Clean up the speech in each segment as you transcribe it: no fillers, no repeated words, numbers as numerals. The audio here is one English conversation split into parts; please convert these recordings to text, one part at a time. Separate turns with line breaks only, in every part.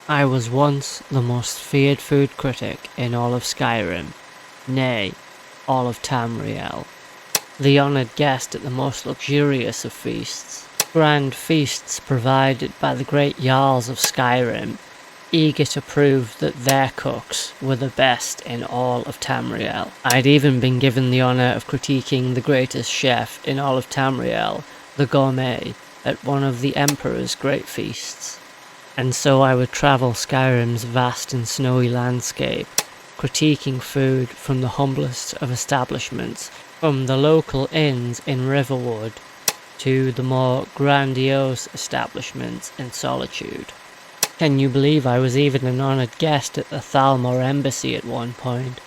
I was once the most feared food critic in all of Skyrim, nay, all of Tamriel. The honoured guest at the most luxurious of feasts. Grand feasts provided by the great Jarls of Skyrim, eager to prove that their cooks were the best in all of Tamriel. I'd even been given the honour of critiquing the greatest chef in all of Tamriel, the Gourmet, at one of the Emperor's great feasts. And so I would travel Skyrim's vast and snowy landscape, critiquing food from the humblest of establishments, from the local inns in Riverwood to the more grandiose establishments in Solitude. Can you believe I was even an honoured guest at the Thalmor Embassy at one point?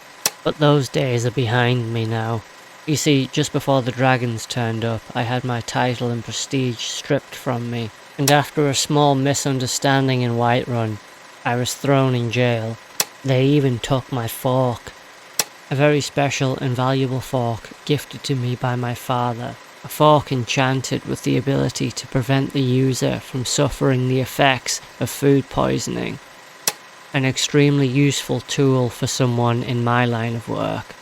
But those days are behind me now. You see, just before the dragons turned up, I had my title and prestige stripped from me, and after a small misunderstanding in Whiterun, I was thrown in jail. They even took my fork. A very special and valuable fork gifted to me by my father. A fork enchanted with the ability to prevent the user from suffering the effects of food poisoning. An extremely useful tool for someone in my line of work.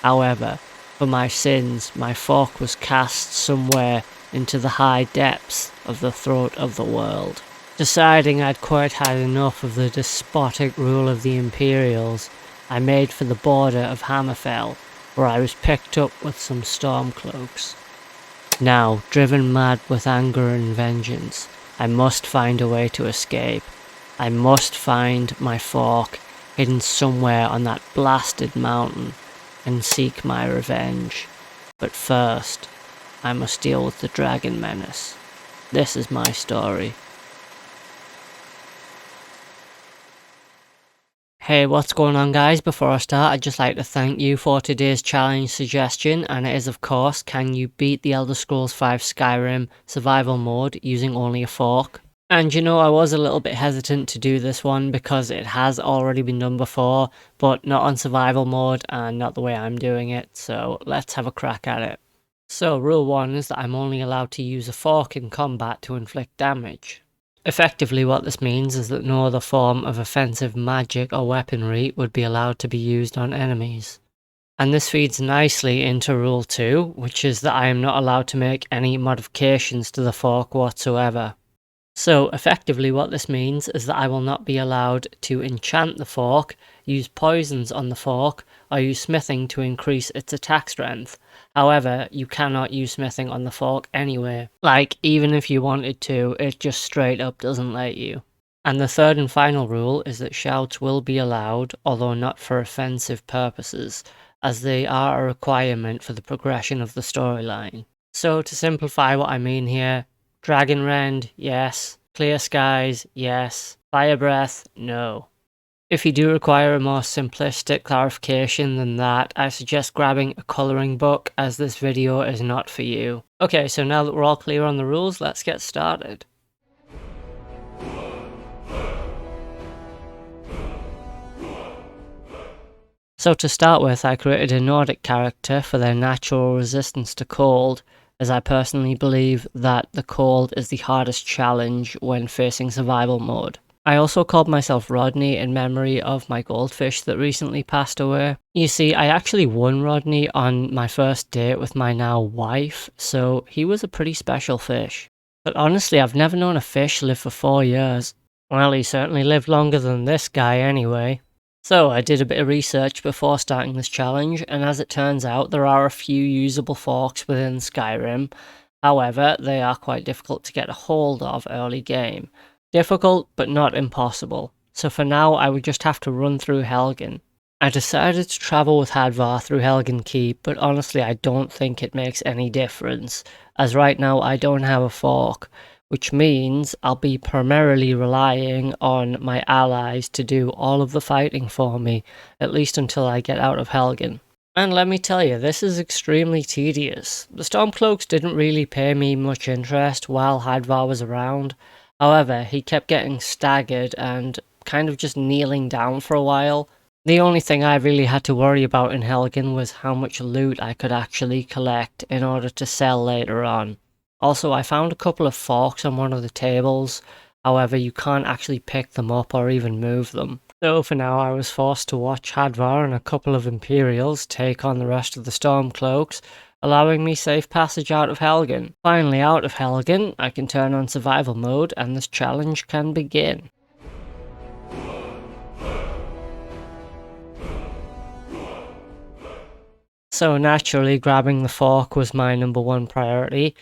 However, for my sins, my fork was cast somewhere into the high depths of the throat of the world. Deciding I'd quite had enough of the despotic rule of the Imperials, I made for the border of Hammerfell, where I was picked up with some Stormcloaks. Now, driven mad with anger and vengeance, I must find a way to escape. I must find my fork hidden somewhere on that blasted mountain and seek my revenge. But first, I must deal with the dragon menace. This is my story. Hey, what's going on guys? Before I start, I'd just like to thank you for today's challenge suggestion, and it is of course, can you beat the Elder Scrolls 5 Skyrim Survival mode using only a fork? And you know, I was a little bit hesitant to do this one because it has already been done before, but not on survival mode and not the way I'm doing it, so let's have a crack at it. So rule 1 is that I'm only allowed to use a fork in combat to inflict damage. Effectively what this means is that no other form of offensive magic or weaponry would be allowed to be used on enemies. And this feeds nicely into rule 2, which is that I am not allowed to make any modifications to the fork whatsoever. So effectively what this means is that I will not be allowed to enchant the fork, use poisons on the fork, or use smithing to increase its attack strength. However, you cannot use smithing on the fork anyway. Like, even if you wanted to, it just straight up doesn't let you. And the third and final rule is that shouts will be allowed, although not for offensive purposes, as they are a requirement for the progression of the storyline. So to simplify what I mean here, Dragon Rend, yes. Clear Skies, yes. Fire Breath, no. If you do require a more simplistic clarification than that, I suggest grabbing a colouring book, as this video is not for you. Okay, so now that we're all clear on the rules, let's get started. So to start with, I created a Nordic character for their natural resistance to cold, as I personally believe that the cold is the hardest challenge when facing survival mode. I also called myself Rodney in memory of my goldfish that recently passed away. You see, I actually won Rodney on my first date with my now wife, so he was a pretty special fish. But honestly, I've never known a fish live for 4 years. Well, he certainly lived longer than this guy anyway. So I did a bit of research before starting this challenge, and as it turns out, there are a few usable forks within Skyrim. However, they are quite difficult to get a hold of early game. Difficult, but not impossible. So for now, I would just have to run through Helgen. I decided to travel with Hadvar through Helgen Keep, but honestly I don't think it makes any difference, as right now I don't have a fork, which means I'll be primarily relying on my allies to do all of the fighting for me, at least until I get out of Helgen. And let me tell you, this is extremely tedious. The Stormcloaks didn't really pay me much interest while Hadvar was around. However, he kept getting staggered and kind of just kneeling down for a while. The only thing I really had to worry about in Helgen was how much loot I could actually collect in order to sell later on. Also, I found a couple of forks on one of the tables, However, you can't actually pick them up or even move them. So for now, I was forced to watch Hadvar and a couple of Imperials take on the rest of the Stormcloaks, allowing me safe passage out of Helgen. Finally out of Helgen, I can turn on survival mode and this challenge can begin. So naturally, grabbing the fork was my number one priority.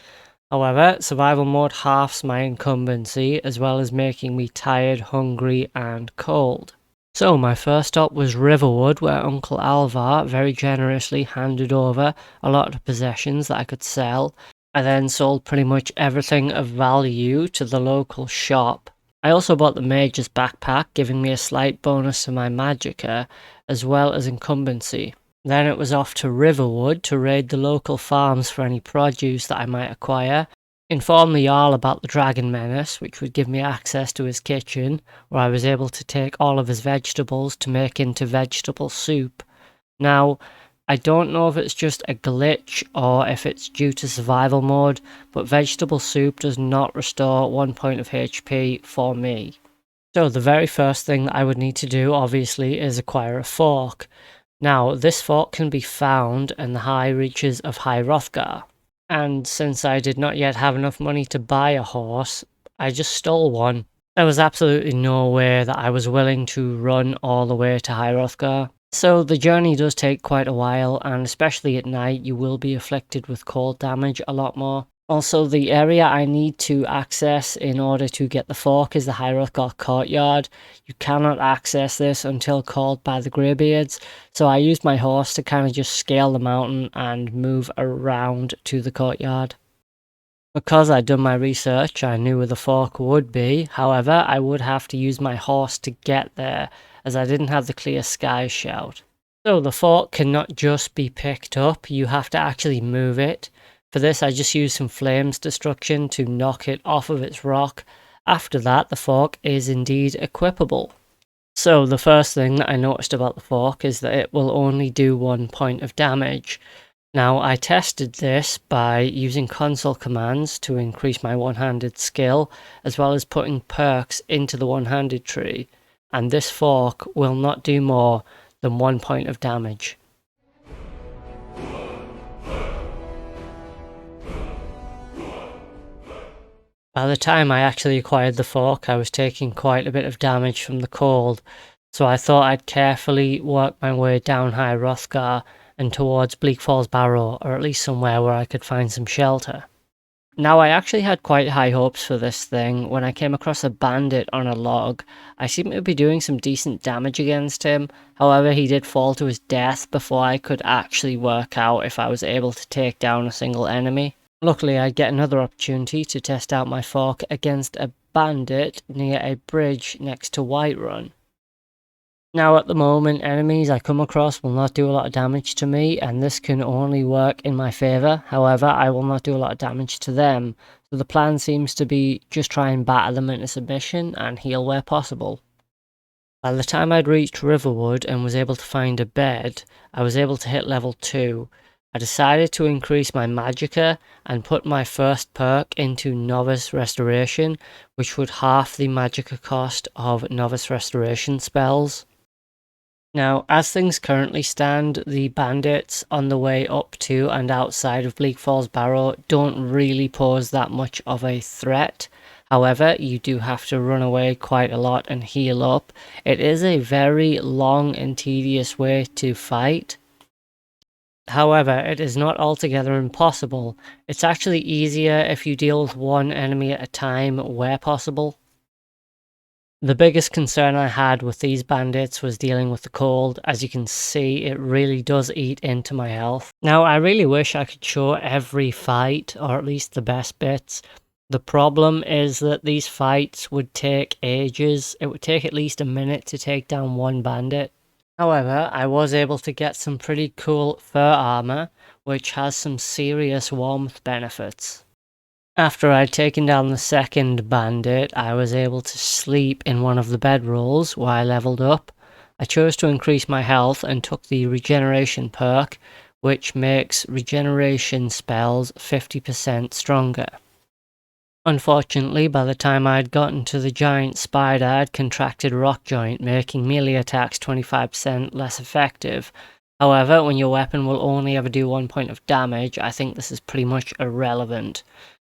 However, survival mode halves my incumbency, as well as making me tired, hungry, and cold. So my first stop was Riverwood, where Uncle Alvar very generously handed over a lot of possessions that I could sell. I then sold pretty much everything of value to the local shop. I also bought the Mage's backpack, giving me a slight bonus to my magicka, as well as incumbency. Then it was off to Riverwood to raid the local farms for any produce that I might acquire, inform the Jarl about the Dragon Menace, which would give me access to his kitchen, where I was able to take all of his vegetables to make into vegetable soup. Now, I don't know if it's just a glitch or if it's due to survival mode, but vegetable soup does not restore 1 point of HP for me. So the very first thing that I would need to do, obviously, is acquire a fork. Now, this fork can be found in the high reaches of High Hrothgar, and since I did not yet have enough money to buy a horse, I just stole one. There was absolutely no way that I was willing to run all the way to High Hrothgar. So the journey does take quite a while, and especially at night you will be afflicted with cold damage a lot more. Also, the area I need to access in order to get the fork is the High Hrothgar courtyard. You cannot access this until called by the Greybeards, so I used my horse to kind of just scale the mountain and move around to the courtyard. Because I'd done my research, I knew where the fork would be. However, I would have to use my horse to get there, as I didn't have the clear sky shout. So the fork cannot just be picked up, you have to actually move it. For this, I just used some flames destruction to knock it off of its rock. After that, the fork is indeed equipable. So the first thing that I noticed about the fork is that it will only do 1 point of damage. Now, I tested this by using console commands to increase my one-handed skill, as well as putting perks into the one-handed tree, and this fork will not do more than 1 point of damage. By the time I actually acquired the fork, I was taking quite a bit of damage from the cold, so I thought I'd carefully work my way down High Hrothgar and towards Bleak Falls Barrow, or at least somewhere where I could find some shelter. Now, I actually had quite high hopes for this thing. When I came across a bandit on a log, I seemed to be doing some decent damage against him. However, he did fall to his death before I could actually work out if I was able to take down a single enemy. Luckily, I'd get another opportunity to test out my fork against a bandit near a bridge next to Whiterun. Now, at the moment, enemies I come across will not do a lot of damage to me, and this can only work in my favour. However, I will not do a lot of damage to them, so the plan seems to be just try and batter them into submission and heal where possible. By the time I'd reached Riverwood and was able to find a bed, I was able to hit level 2. I decided to increase my magicka and put my first perk into Novice Restoration, which would half the magicka cost of Novice Restoration spells. Now, as things currently stand, the bandits on the way up to and outside of Bleak Falls Barrow don't really pose that much of a threat. However, you do have to run away quite a lot and heal up. It is a very long and tedious way to fight. However, it is not altogether impossible. It's actually easier if you deal with one enemy at a time where possible. The biggest concern I had with these bandits was dealing with the cold. As you can see, it really does eat into my health. Now, I really wish I could show every fight, or at least the best bits. The problem is that these fights would take ages. It would take at least a minute to take down one bandit. However, I was able to get some pretty cool fur armor, which has some serious warmth benefits. After I'd taken down the second bandit, I was able to sleep in one of the bedrolls while I leveled up. I chose to increase my health and took the regeneration perk, which makes regeneration spells 50% stronger. Unfortunately, by the time I'd gotten to the giant spider, I'd contracted rock joint, making melee attacks 25% less effective. However, when your weapon will only ever do 1 point of damage, I think this is pretty much irrelevant.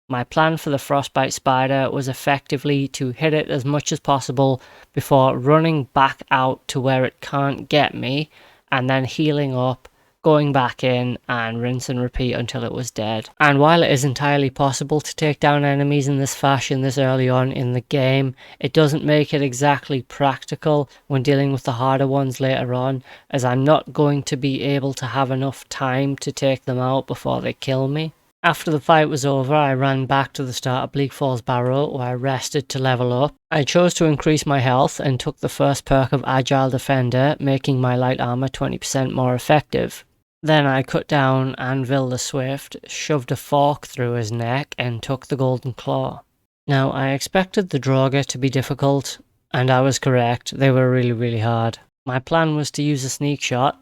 My plan for the frostbite spider was effectively to hit it as much as possible before running back out to where it can't get me, and then healing up, going back in, and rinse and repeat until it was dead. And while it is entirely possible to take down enemies in this fashion this early on in the game, it doesn't make it exactly practical when dealing with the harder ones later on, as I'm not going to be able to have enough time to take them out before they kill me. After the fight was over, I ran back to the start of Bleak Falls Barrow, where I rested to level up. I chose to increase my health and took the first perk of Agile Defender, making my light armor 20% more effective. Then I cut down Anvil the Swift, shoved a fork through his neck, and took the Golden Claw. Now, I expected the Draugr to be difficult, and I was correct. They were really hard. My plan was to use a sneak shot,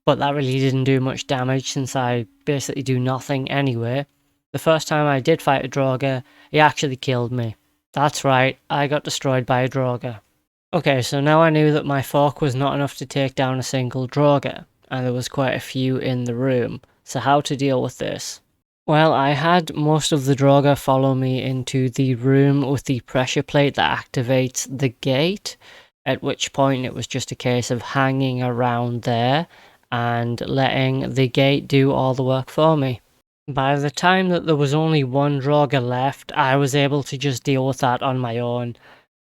but that really didn't do much damage since I basically do nothing anyway. The first time I did fight a Draugr, he actually killed me. That's right, I got destroyed by a Draugr. Okay, so now I knew that my fork was not enough to take down a single Draugr, and there was quite a few in the room. So how to deal with this? Well, I had most of the Draugr follow me into the room with the pressure plate that activates the gate, at which point it was just a case of hanging around there and letting the gate do all the work for me. By the time that there was only one Draugr left, I was able to just deal with that on my own.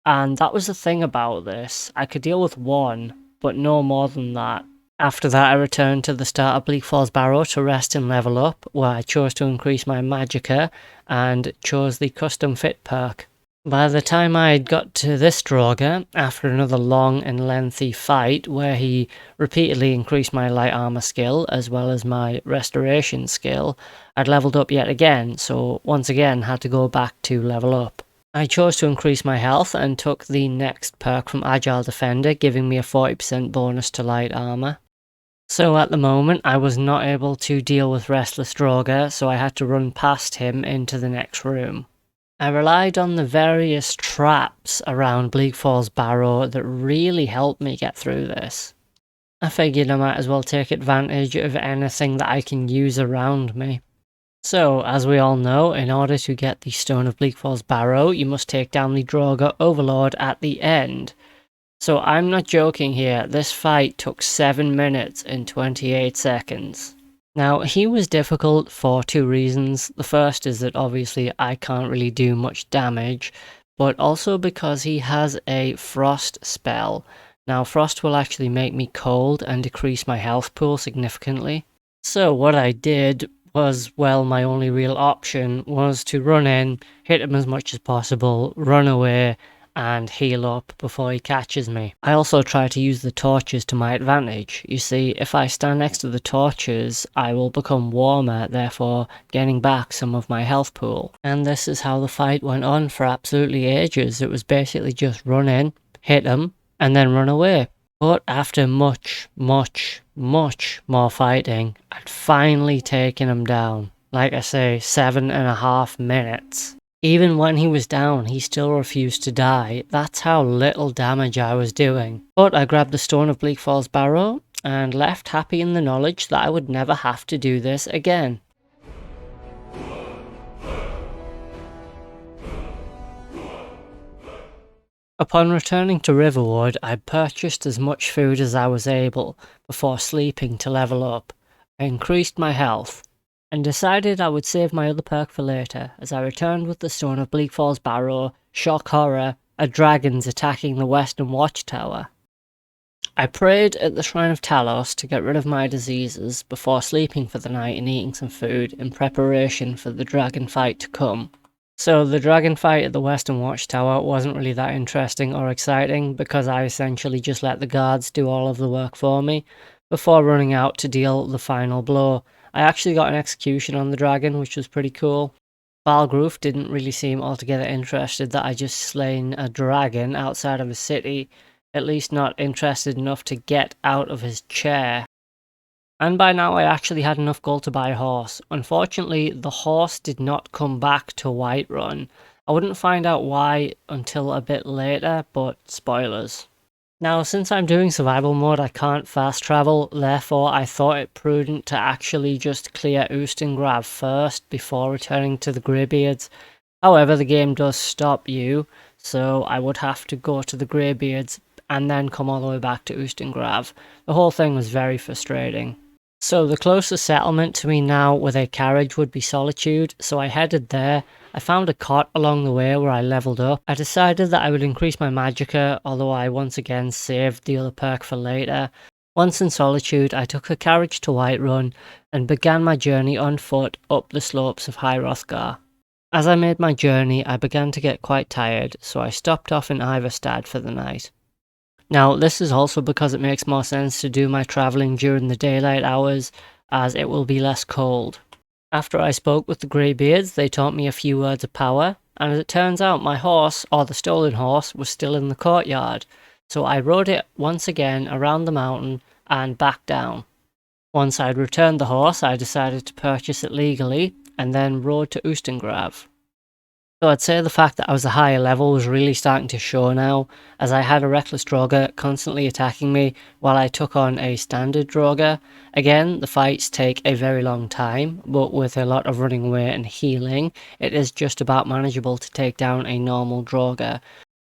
And that was the thing about this. I could deal with one, but no more than that. After that, I returned to the start of Bleak Falls Barrow to rest and level up, where I chose to increase my magicka and chose the custom fit perk. By the time I had got to this Draugr, after another long and lengthy fight where he repeatedly increased my light armor skill as well as my restoration skill, I'd leveled up yet again, so once again had to go back to level up. I chose to increase my health and took the next perk from Agile Defender, giving me a 40% bonus to light armor. So at the moment I was not able to deal with Restless Draugr, so I had to run past him into the next room. I relied on the various traps around Bleak Falls Barrow that really helped me get through this. I figured I might as well take advantage of anything that I can use around me. So, as we all know, in order to get the Stone of Bleak Falls Barrow, you must take down the Draugr Overlord at the end. So I'm not joking here, this fight took 7 minutes and 28 seconds. Now, he was difficult for two reasons. The first is that obviously I can't really do much damage, but also because he has a frost spell. Now, frost will actually make me cold and decrease my health pool significantly. So what I did was, well, my only real option was to run in, hit him as much as possible, run away, and heal up before he catches me. I also try to use the torches to my advantage. You see, if I stand next to the torches, I will become warmer, therefore gaining back some of my health pool. And this is how the fight went on for absolutely ages. It was basically just run in, hit him, and then run away. But after much more fighting, I'd finally taken him down. Like I say, 7.5 minutes. Even when he was down, he still refused to die. That's how little damage I was doing. But I grabbed the Stone of Bleak Falls Barrow and left happy in the knowledge that I would never have to do this again. Upon returning to Riverwood, I purchased as much food as I was able before sleeping to level up. I increased my health, and decided I would save my other perk for later, as I returned with the Stone of Bleak Falls Barrow, shock horror, a dragon's attacking the western watchtower. I prayed at the Shrine of Talos to get rid of my diseases before sleeping for the night and eating some food in preparation for the dragon fight to come. So the dragon fight at the western watchtower wasn't really that interesting or exciting because I essentially just let the guards do all of the work for me before running out to deal the final blow. I actually got an execution on the dragon, which was pretty cool. Balgroof didn't really seem altogether interested that I just slain a dragon outside of a city, at least not interested enough to get out of his chair. And by now I actually had enough gold to buy a horse. Unfortunately, the horse did not come back to Whiterun. I wouldn't find out why until a bit later, but spoilers. Now, since I'm doing survival mode, I can't fast travel, therefore I thought it prudent to actually just clear Oostengrav first before returning to the Greybeards. However, the game does stop you, so I would have to go to the Greybeards and then come all the way back to Oostengrav. The whole thing was very frustrating. So the closest settlement to me now with a carriage would be Solitude, so I headed there. I found a cot along the way where I leveled up. I decided that I would increase my magicka, although I once again saved the other perk for later. Once in Solitude, I took a carriage to Whiterun and began my journey on foot up the slopes of High Hrothgar. As I made my journey, I began to get quite tired, so I stopped off in Ivarstad for the night. Now, this is also because it makes more sense to do my travelling during the daylight hours, as it will be less cold. After I spoke with the Greybeards, they taught me a few words of power, and as it turns out, my horse, or the stolen horse, was still in the courtyard, so I rode it once again around the mountain and back down. Once I'd returned the horse, I decided to purchase it legally, and then rode to Oostengrav. So I'd say the fact that I was a higher level was really starting to show now, as I had a Reckless Draugr constantly attacking me while I took on a standard Draugr. Again, the fights take a very long time, but with a lot of running away and healing, it is just about manageable to take down a normal Draugr.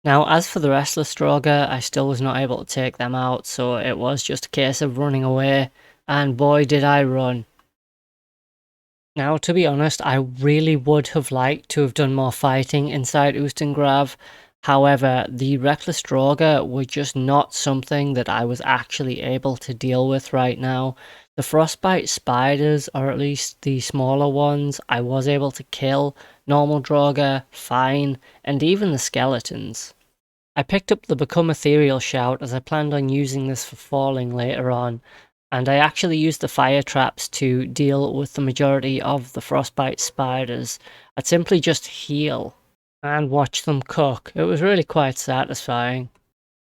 Now, as for the Restless Draugr, I still was not able to take them out, so it was just a case of running away, and boy did I run. Now, to be honest, I really would have liked to have done more fighting inside Oostengrav. However, the Reckless Draugr were just not something that I was actually able to deal with right now. The Frostbite spiders, or at least the smaller ones, I was able to kill. Normal Draugr, fine, and even the skeletons. I picked up the Become Ethereal shout as I planned on using this for falling later on. And I actually used the fire traps to deal with the majority of the frostbite spiders. I'd simply just heal and watch them cook. It was really quite satisfying.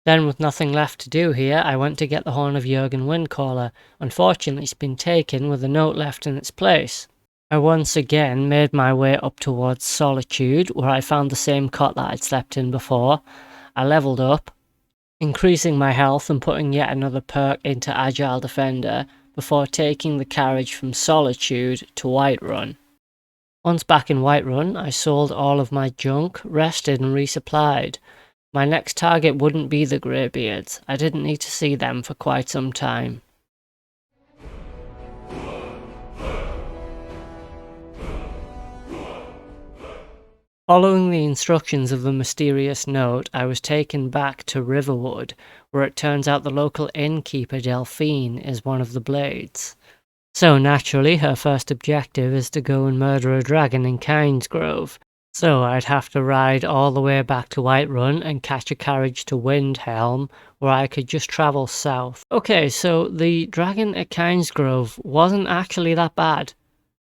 Then with nothing left to do here, I went to get the Horn of Jurgen Windcaller. Unfortunately, it's been taken with a note left in its place. I once again made my way up towards Solitude, where I found the same cot that I'd slept in before. I leveled up, increasing my health and putting yet another perk into Agile Defender before taking the carriage from Solitude to Whiterun. Once back in Whiterun, I sold all of my junk, rested and resupplied. My next target wouldn't be the Greybeards. I didn't need to see them for quite some time. Following the instructions of the mysterious note, I was taken back to Riverwood, where it turns out the local innkeeper Delphine is one of the Blades. So naturally, her first objective is to go and murder a dragon in Kynesgrove. So I'd have to ride all the way back to Whiterun and catch a carriage to Windhelm, where I could just travel south. Okay, so the dragon at Kynesgrove wasn't actually that bad.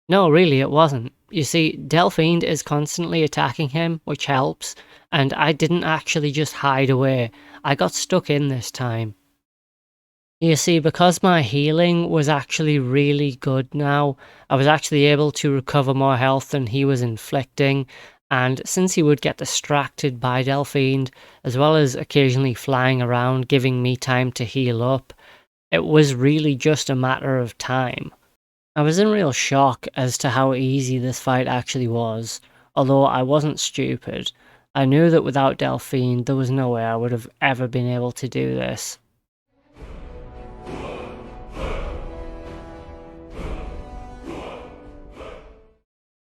No, really it wasn't. You see, Delphine is constantly attacking him, which helps, and I didn't actually just hide away. I got stuck in this time. You see, because my healing was actually really good now, I was actually able to recover more health than he was inflicting, and since he would get distracted by Delphine, as well as occasionally flying around giving me time to heal up, it was really just a matter of time. I was in real shock as to how easy this fight actually was, although I wasn't stupid. I knew that without Delphine, there was no way I would have ever been able to do this.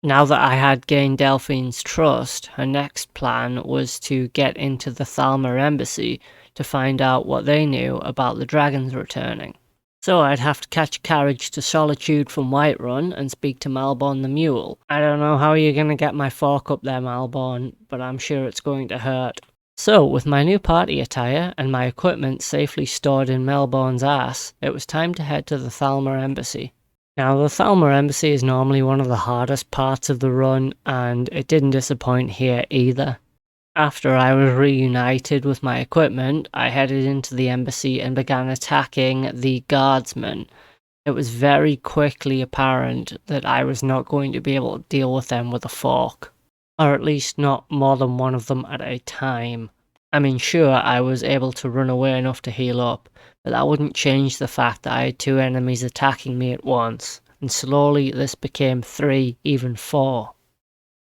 Now that I had gained Delphine's trust, her next plan was to get into the Thalmor Embassy to find out what they knew about the dragons returning. So I'd have to catch a carriage to Solitude from Whiterun and speak to Malborn the Mule. I don't know how you're going to get my fork up there, Malborn, but I'm sure it's going to hurt. So, with my new party attire and my equipment safely stored in Malborn's ass, it was time to head to the Thalmor Embassy. Now, the Thalmor Embassy is normally one of the hardest parts of the run, and it didn't disappoint here either. After I was reunited with my equipment, I headed into the embassy and began attacking the guardsmen. It was very quickly apparent that I was not going to be able to deal with them with a fork. or at least not more than one of them at a time. I mean, sure, I was able to run away enough to heal up, but that wouldn't change the fact that I had 2 enemies attacking me at once, and slowly this became 3, even 4.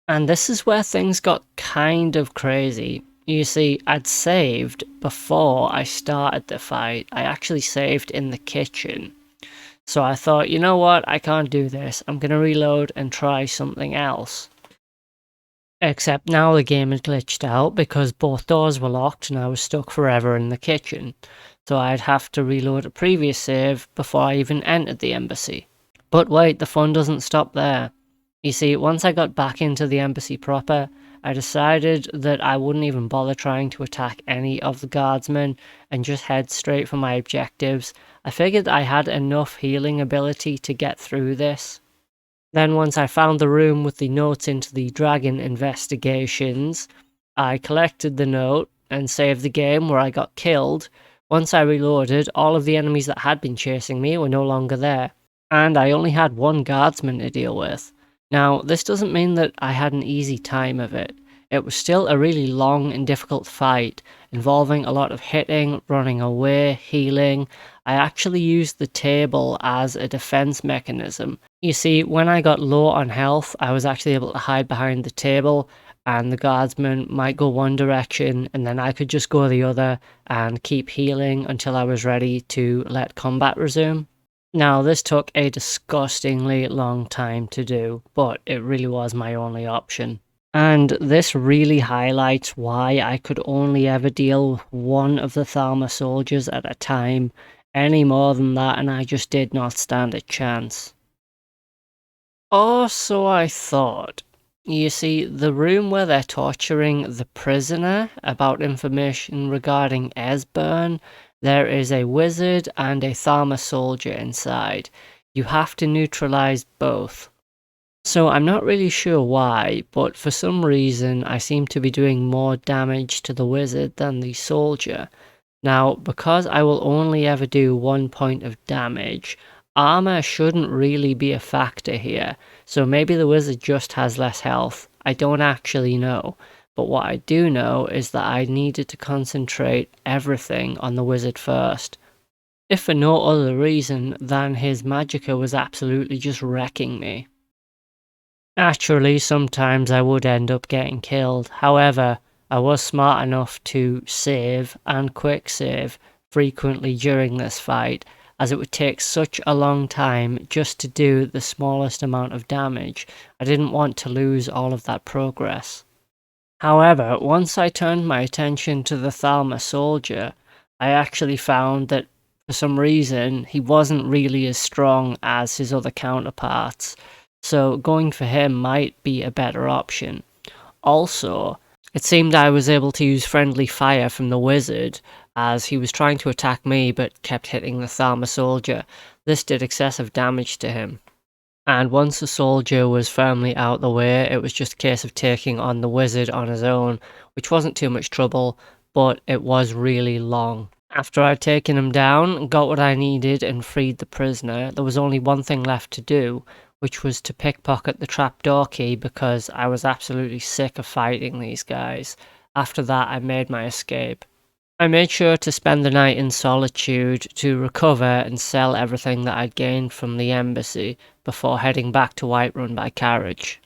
And this is where things got kind of crazy. You see, I'd saved before I started the fight. I actually saved in the kitchen. So I thought, you know what, I can't do this. I'm going to reload and try something else. Except now the game had glitched out because both doors were locked and I was stuck forever in the kitchen. So I'd have to reload a previous save before I even entered the embassy. But wait, the fun doesn't stop there. You see, once I got back into the embassy proper, I decided that I wouldn't even bother trying to attack any of the guardsmen and just head straight for my objectives. I figured I had enough healing ability to get through this. Then once I found the room with the notes into the dragon investigations, I collected the note and saved the game where I got killed. Once I reloaded, all of the enemies that had been chasing me were no longer there, and I only had 1 guardsman to deal with. Now, this doesn't mean that I had an easy time of it. It was still a really long and difficult fight, involving a lot of hitting, running away, healing. I actually used the table as a defense mechanism. You see, when I got low on health, I was actually able to hide behind the table, and the guardsmen might go one direction, and then I could just go the other and keep healing until I was ready to let combat resume. Now, this took a disgustingly long time to do, but it really was my only option. And this really highlights why I could only ever deal with 1 of the Thalma soldiers at a time. Any more than that and I just did not stand a chance. Or so I thought. You see, the room where they're torturing the prisoner about information regarding Esbern, there is a wizard and a Thalma soldier inside. You have to neutralize both. So I'm not really sure why, but for some reason I seem to be doing more damage to the wizard than the soldier. Now, because I will only ever do 1 point of damage, armor shouldn't really be a factor here, so maybe the wizard just has less health. I don't actually know, but what I do know is that I needed to concentrate everything on the wizard first. If for no other reason than his magicka was absolutely just wrecking me. Naturally, sometimes I would end up getting killed. However, I was smart enough to save and quick save frequently during this fight, as it would take such a long time just to do the smallest amount of damage. I didn't want to lose all of that progress. However, once I turned my attention to the Thalma soldier, I actually found that for some reason he wasn't really as strong as his other counterparts. So going for him might be a better option. Also, it seemed I was able to use friendly fire from the wizard, as he was trying to attack me but kept hitting the Thalma soldier. This did excessive damage to him. And once the soldier was firmly out the way, it was just a case of taking on the wizard on his own, which wasn't too much trouble, but it was really long. After I'd taken him down, got what I needed and freed the prisoner, there was only one thing left to do, which was to pickpocket the trapdoor key because I was absolutely sick of fighting these guys. After that, I made my escape. I made sure to spend the night in solitude to recover and sell everything that I'd gained from the embassy before heading back to Whiterun by carriage.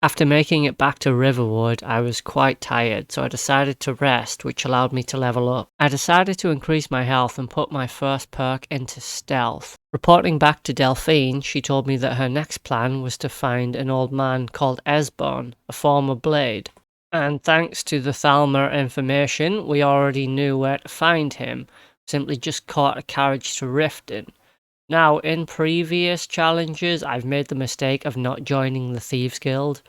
After making it back to Riverwood, I was quite tired, so I decided to rest, which allowed me to level up. I decided to increase my health and put my first perk into stealth. Reporting back to Delphine, she told me that her next plan was to find an old man called Esbern, a former blade. And thanks to the Thalma information, we already knew where to find him. Simply just caught a carriage to Riften. Now, in previous challenges, I've made the mistake of not joining the Thieves Guild.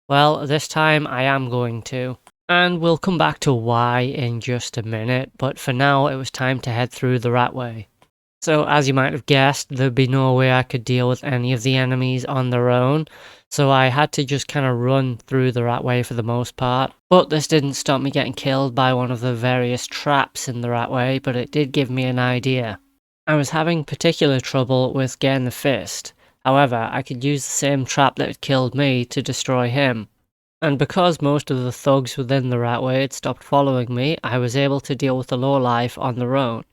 Well, this time I am going to. And we'll come back to why in just a minute, but for now it was time to head through the Ratway. So, as you might have guessed, there'd be no way I could deal with any of the enemies on their own, so I had to just kind of run through the Ratway for the most part. But this didn't stop me getting killed by one of the various traps in the Ratway, but it did give me an idea. I was having particular trouble with getting the fist. However, I could use the same trap that had killed me to destroy him. And because most of the thugs within the Ratway had stopped following me, I was able to deal with the lowlife on their own.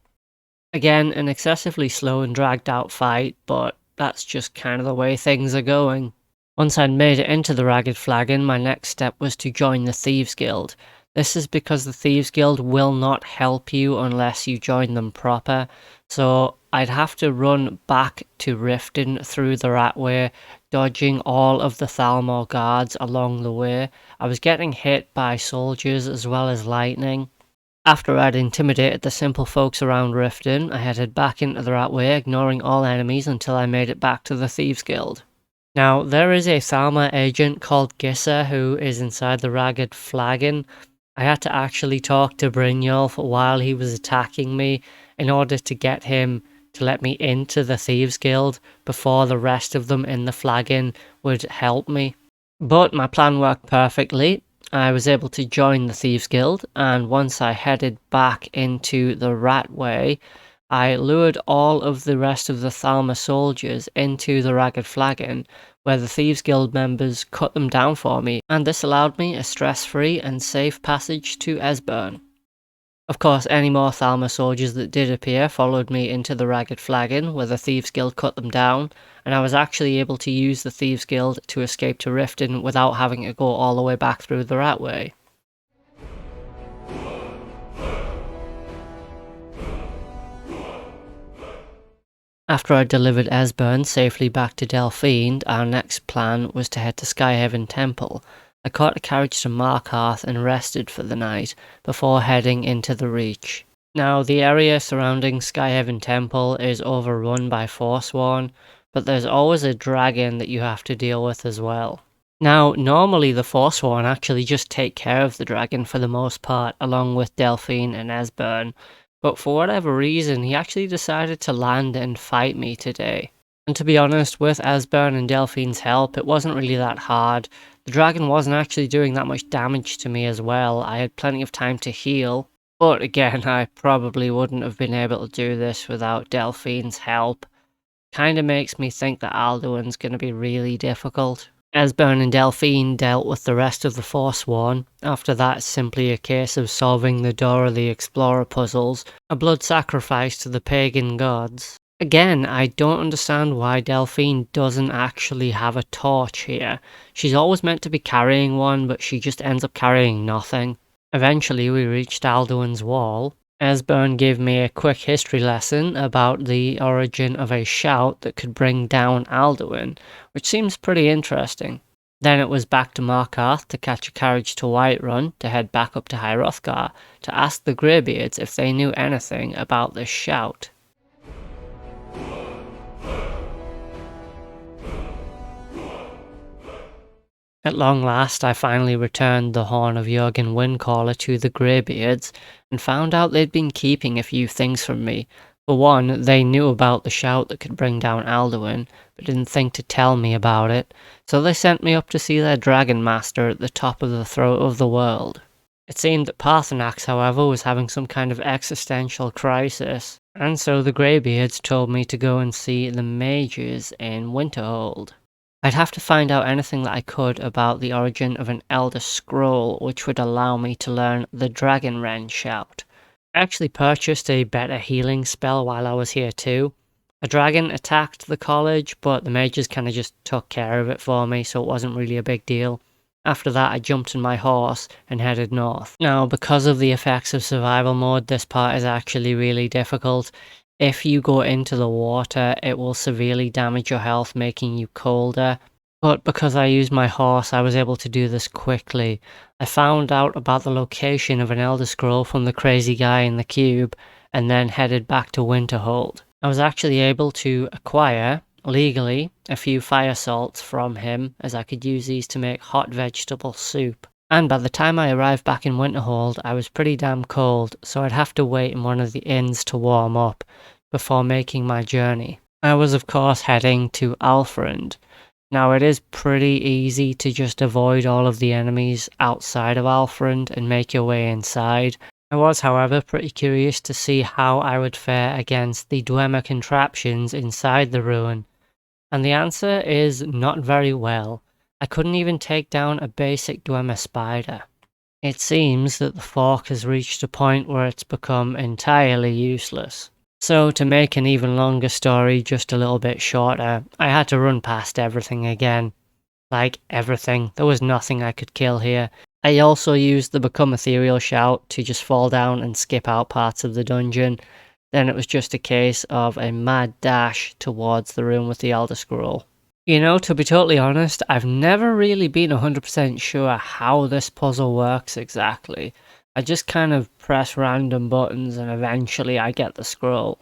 Again, an excessively slow and dragged out fight, but that's just kind of the way things are going. Once I'd made it into the Ragged Flagon, my next step was to join the Thieves Guild. This is because the Thieves Guild will not help you unless you join them proper, so I'd have to run back to Riften through the Ratway, dodging all of the Thalmor guards along the way. I was getting hit by soldiers as well as lightning. After I'd intimidated the simple folks around Riften, I headed back into the Ratway, ignoring all enemies until I made it back to the Thieves Guild. Now, there is a Thalmor agent called Gissa who is inside the Ragged Flagon. I had to actually talk to Brynjolf while he was attacking me in order to get him to let me into the Thieves Guild before the rest of them in the Flagon would help me. But my plan worked perfectly. I was able to join the Thieves Guild, and once I headed back into the Ratway, I lured all of the rest of the Thalmor soldiers into the Ragged Flagon, where the Thieves Guild members cut them down for me, and this allowed me a stress-free and safe passage to Esbern. Of course, any more Thalmor soldiers that did appear followed me into the Ragged Flagon, where the Thieves Guild cut them down, and I was actually able to use the Thieves Guild to escape to Riften without having to go all the way back through the Ratway. After I delivered Esbern safely back to Delphine, our next plan was to head to Skyhaven Temple. I caught a carriage to Markarth and rested for the night before heading into the Reach. Now, the area surrounding Skyhaven Temple is overrun by Forsworn, but there's always a dragon that you have to deal with as well. Now, normally the Forsworn actually just take care of the dragon for the most part, along with Delphine and Esbern, but for whatever reason, he actually decided to land and fight me today. And to be honest, with Esbern and Delphine's help, it wasn't really that hard. The dragon wasn't actually doing that much damage to me as well. I had plenty of time to heal. But again, I probably wouldn't have been able to do this without Delphine's help. Kinda makes me think that Alduin's gonna be really difficult. Esbern and Delphine dealt with the rest of the Forsworn. After that, it's simply a case of solving the Dora the Explorer puzzles, a blood sacrifice to the pagan gods. Again, I don't understand why Delphine doesn't actually have a torch here. She's always meant to be carrying one, but she just ends up carrying nothing. Eventually, we reached Alduin's wall. Esbern gave me a quick history lesson about the origin of a shout that could bring down Alduin, which seems pretty interesting. Then it was back to Markarth to catch a carriage to Whiterun to head back up to High Hrothgar to ask the Greybeards if they knew anything about this shout. At long last, I finally returned the Horn of Jurgen Windcaller to the Greybeards and found out they'd been keeping a few things from me. For one, they knew about the shout that could bring down Alduin, but didn't think to tell me about it, so they sent me up to see their Dragon Master at the top of the throat of the world. It seemed that Paarthurnax, however, was having some kind of existential crisis, and so the Greybeards told me to go and see the mages in Winterhold. I'd have to find out anything that I could about the origin of an Elder Scroll, which would allow me to learn the Dragon Wren shout. I actually purchased a better healing spell while I was here too. A dragon attacked the college, but the mages kind of just took care of it for me, so it wasn't really a big deal. After that, I jumped on my horse and headed north. Now, because of the effects of survival mode, this part is actually really difficult. If you go into the water, it will severely damage your health, making you colder. But because I used my horse, I was able to do this quickly. I found out about the location of an Elder Scroll from the crazy guy in the cube, and then headed back to Winterhold. I was actually able to acquire, legally, a few fire salts from him, as I could use these to make hot vegetable soup. And by the time I arrived back in Winterhold, I was pretty damn cold, so I'd have to wait in one of the inns to warm up before making my journey. I was of course heading to Alfrund. Now it is pretty easy to just avoid all of the enemies outside of Alfrund and make your way inside. I was, however, pretty curious to see how I would fare against the Dwemer contraptions inside the ruin, and the answer is not very well. I couldn't even take down a basic Dwemer spider. It seems that the fork has reached a point where it's become entirely useless. So to make an even longer story just a little bit shorter, I had to run past everything again. Like everything, there was nothing I could kill here. I also used the Become Ethereal shout to just fall down and skip out parts of the dungeon. Then it was just a case of a mad dash towards the room with the Elder Scroll. You know, to be totally honest, I've never really been 100% sure how this puzzle works exactly. I just kind of press random buttons and eventually I get the scroll.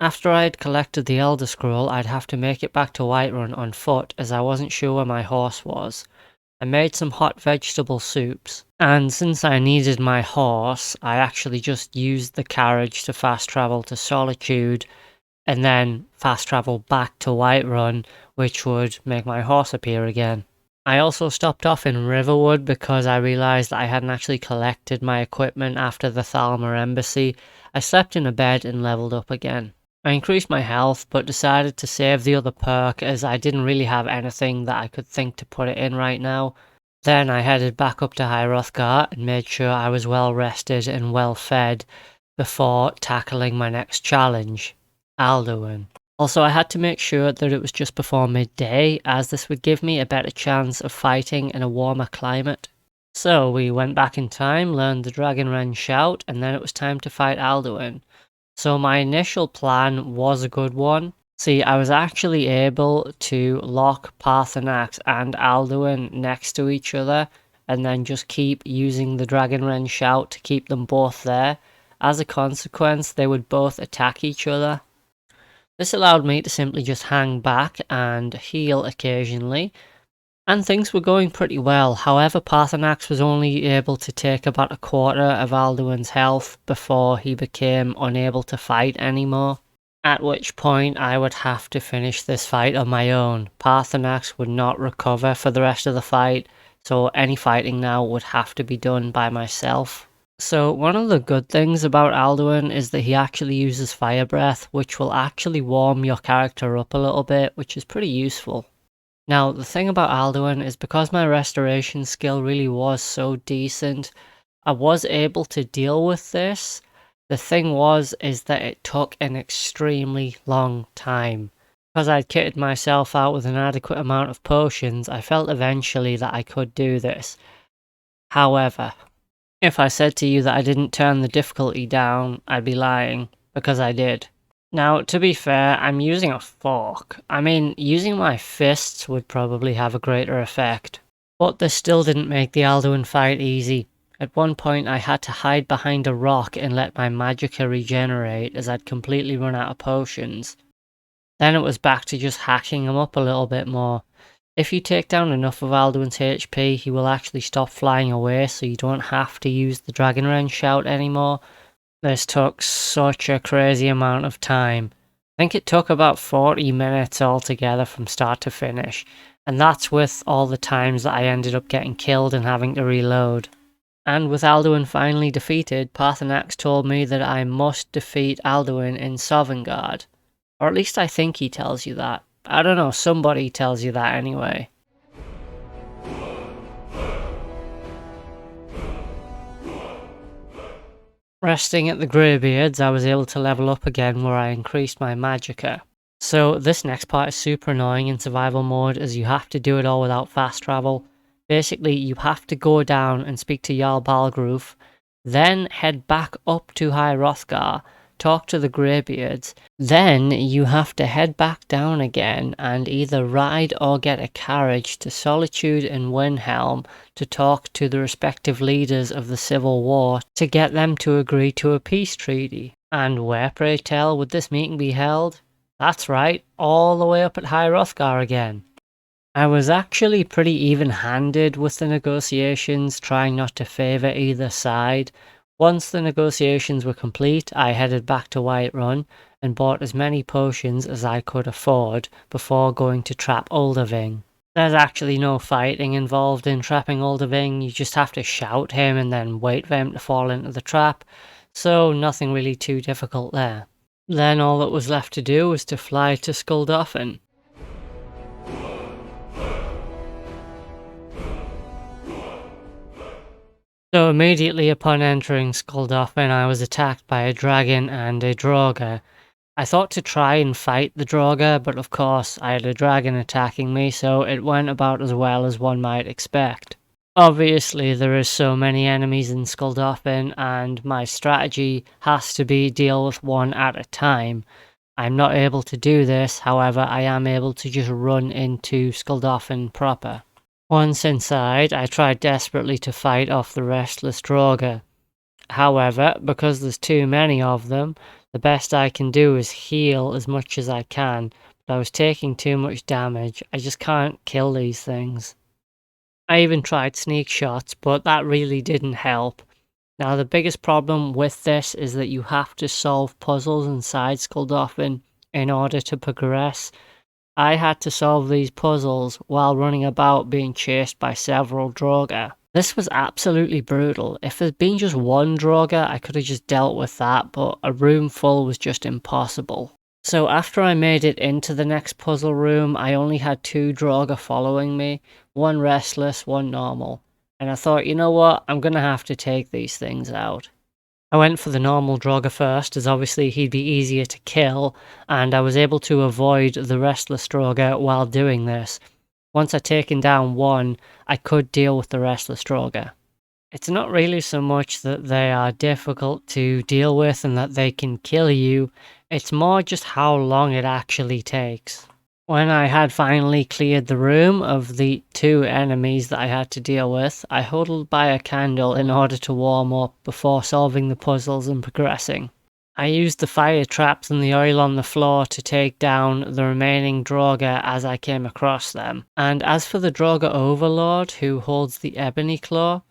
After I had collected the Elder Scroll, I'd have to make it back to Whiterun on foot as I wasn't sure where my horse was. I made some hot vegetable soups, and since I needed my horse, I actually just used the carriage to fast travel to Solitude, and then fast travel back to Whiterun, which would make my horse appear again. I also stopped off in Riverwood because I realised that I hadn't actually collected my equipment after the Thalmor Embassy. I slept in a bed and levelled up again. I increased my health, but decided to save the other perk as I didn't really have anything that I could think to put it in right now. Then I headed back up to High Hrothgar and made sure I was well rested and well fed before tackling my next challenge, Alduin. Also, I had to make sure that it was just before midday, as this would give me a better chance of fighting in a warmer climate. So we went back in time, learned the Dragonren shout, and then it was time to fight Alduin. So my initial plan was a good one. See, I was actually able to lock Paarthurnax and Alduin next to each other and then just keep using the Dragonren shout to keep them both there. As a consequence, they would both attack each other. This allowed me to simply just hang back and heal occasionally, and things were going pretty well. However, Paarthurnax was only able to take about a quarter of Alduin's health before he became unable to fight anymore. At which point I would have to finish this fight on my own. Paarthurnax would not recover for the rest of the fight, so any fighting now would have to be done by myself. So one of the good things about Alduin is that he actually uses fire breath, which will actually warm your character up a little bit, which is pretty useful. Now, the thing about Alduin is because my restoration skill really was so decent, I was able to deal with this. The thing is that it took an extremely long time. Because I'd kitted myself out with an adequate amount of potions, I felt eventually that I could do this. However, if I said to you that I didn't turn the difficulty down, I'd be lying, because I did. Now, to be fair, I'm using a fork. I mean, using my fists would probably have a greater effect. But this still didn't make the Alduin fight easy. At one point, I had to hide behind a rock and let my magicka regenerate as I'd completely run out of potions. Then it was back to just hacking him up a little bit more. If you take down enough of Alduin's HP, he will actually stop flying away, so you don't have to use the Dragonren shout anymore. This took such a crazy amount of time. I think it took about 40 minutes altogether from start to finish, and that's with all the times that I ended up getting killed and having to reload. And with Alduin finally defeated, Paarthurnax told me that I must defeat Alduin in Sovngarde. Or at least I think he tells you that. I don't know, somebody tells you that anyway. Resting at the Greybeards, I was able to level up again where I increased my magicka. So this next part is super annoying in survival mode as you have to do it all without fast travel. Basically, you have to go down and speak to Jarl Balgruuf, then head back up to High Hrothgar, talk to the Greybeards, then you have to head back down again and either ride or get a carriage to Solitude and Windhelm to talk to the respective leaders of the Civil War to get them to agree to a peace treaty. And where, pray tell, would this meeting be held? That's right, all the way up at High Hrothgar again. I was actually pretty even-handed with the negotiations, trying not to favour either side. Once the negotiations were complete, I headed back to Whiterun and bought as many potions as I could afford before going to trap Oldaving. There's actually no fighting involved in trapping Alderving, you just have to shout him and then wait for him to fall into the trap, so nothing really too difficult there. Then all that was left to do was to fly to Skuldafn. So immediately upon entering Skuldafn, I was attacked by a dragon and a Draugr. I thought to try and fight the Draugr, but of course I had a dragon attacking me, so it went about as well as one might expect. Obviously there is so many enemies in Skuldafn, and my strategy has to be deal with one at a time. I'm not able to do this, however I am able to just run into Skuldafn proper. Once inside, I tried desperately to fight off the restless Draugr. However, because there's too many of them, the best I can do is heal as much as I can, but I was taking too much damage. I just can't kill these things. I even tried sneak shots, but that really didn't help. Now the biggest problem with this is that you have to solve puzzles inside Skuldafn in order to progress. I had to solve these puzzles while running about being chased by several Draugr. This was absolutely brutal. If there'd been just one Draugr, I could have just dealt with that, but a room full was just impossible. So after I made it into the next puzzle room, I only had 2 Draugr following me, one restless, one normal. And I thought, you know what, I'm gonna have to take these things out. I went for the normal Draugr first, as obviously he'd be easier to kill, and I was able to avoid the restless Draugr while doing this. Once I'd taken down one, I could deal with the restless Draugr. It's not really so much that they are difficult to deal with and that they can kill you, it's more just how long it actually takes. When I had finally cleared the room of the 2 enemies that I had to deal with, I huddled by a candle in order to warm up before solving the puzzles and progressing. I used the fire traps and the oil on the floor to take down the remaining Draugr as I came across them. And as for the Draugr Overlord who holds the Ebony Claw,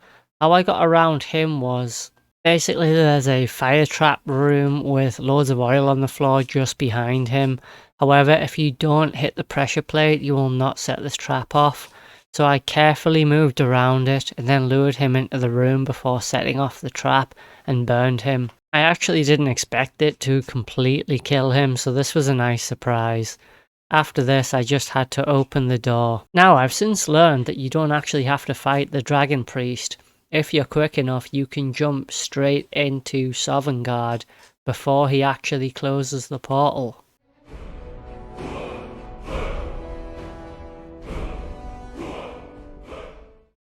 how I got around him was basically there's a fire trap room with loads of oil on the floor just behind him. However, if you don't hit the pressure plate, you will not set this trap off. So I carefully moved around it and then lured him into the room before setting off the trap and burned him. I actually didn't expect it to completely kill him, so this was a nice surprise. After this, I just had to open the door. Now, I've since learned that you don't actually have to fight the Dragon Priest. If you're quick enough, you can jump straight into Sovngarde before he actually closes the portal.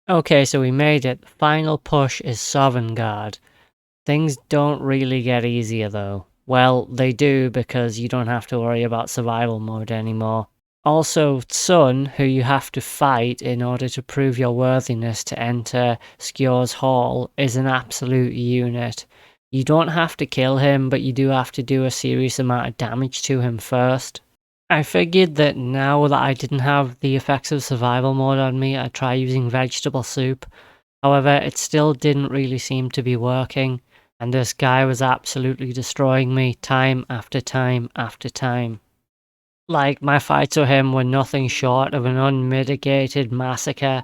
Okay, so we made it. The final push is Sovngarde. Things don't really get easier though. Well, they do because you don't have to worry about survival mode anymore. Also, Sun, who you have to fight in order to prove your worthiness to enter Skjor's Hall, is an absolute unit. You don't have to kill him, but you do have to do a serious amount of damage to him first. I figured that now that I didn't have the effects of survival mode on me, I'd try using vegetable soup. However, it still didn't really seem to be working, and this guy was absolutely destroying me time after time after time. Like, my fights with him were nothing short of an unmitigated massacre.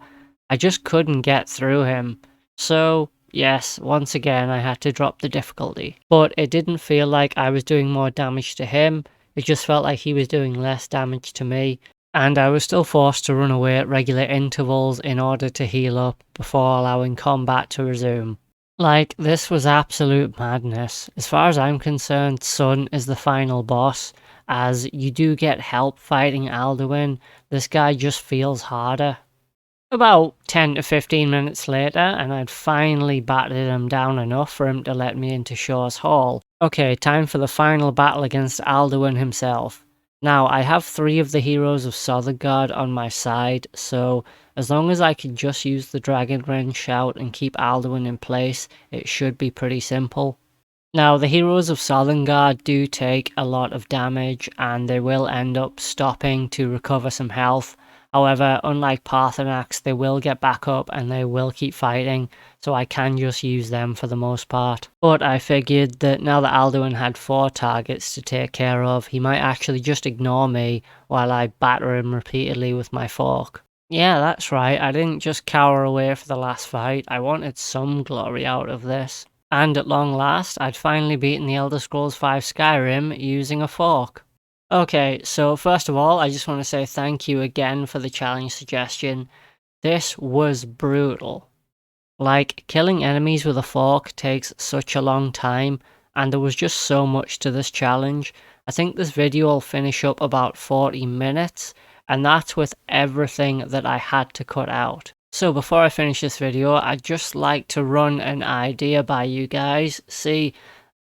I just couldn't get through him. So, yes, once again I had to drop the difficulty. But it didn't feel like I was doing more damage to him. It just felt like he was doing less damage to me, and I was still forced to run away at regular intervals in order to heal up before allowing combat to resume. Like, this was absolute madness. As far as I'm concerned, Sun is the final boss, as you do get help fighting Alduin. This guy just feels harder. About 10 to 15 minutes later, and I'd finally battered him down enough for him to let me into Shaw's Hall. Okay, time for the final battle against Alduin himself. Now, I have 3 of the heroes of Sovngarde on my side, so as long as I can just use the Dragon Wren shout and keep Alduin in place, it should be pretty simple. Now, the heroes of Sovngarde do take a lot of damage, and they will end up stopping to recover some health. However, unlike Paarthurnax, they will get back up and they will keep fighting, so I can just use them for the most part. But I figured that now that Alduin had 4 targets to take care of, he might actually just ignore me while I batter him repeatedly with my fork. Yeah, that's right, I didn't just cower away for the last fight, I wanted some glory out of this. And at long last, I'd finally beaten the Elder Scrolls V Skyrim using a fork. Okay, so first of all, I just want to say thank you again for the challenge suggestion. This was brutal. Like, killing enemies with a fork takes such a long time, and there was just so much to this challenge. I think this video will finish up about 40 minutes, and that's with everything that I had to cut out. So before I finish this video, I'd just like to run an idea by you guys. See,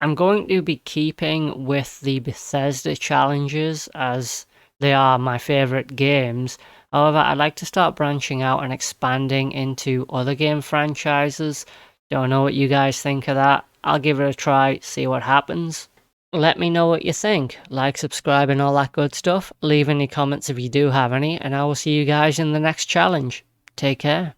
I'm going to be keeping with the Bethesda challenges as they are my favourite games. However, I'd like to start branching out and expanding into other game franchises. Don't know what you guys think of that. I'll give it a try, see what happens. Let me know what you think. Like, subscribe and all that good stuff. Leave any comments if you do have any, and I will see you guys in the next challenge. Take care.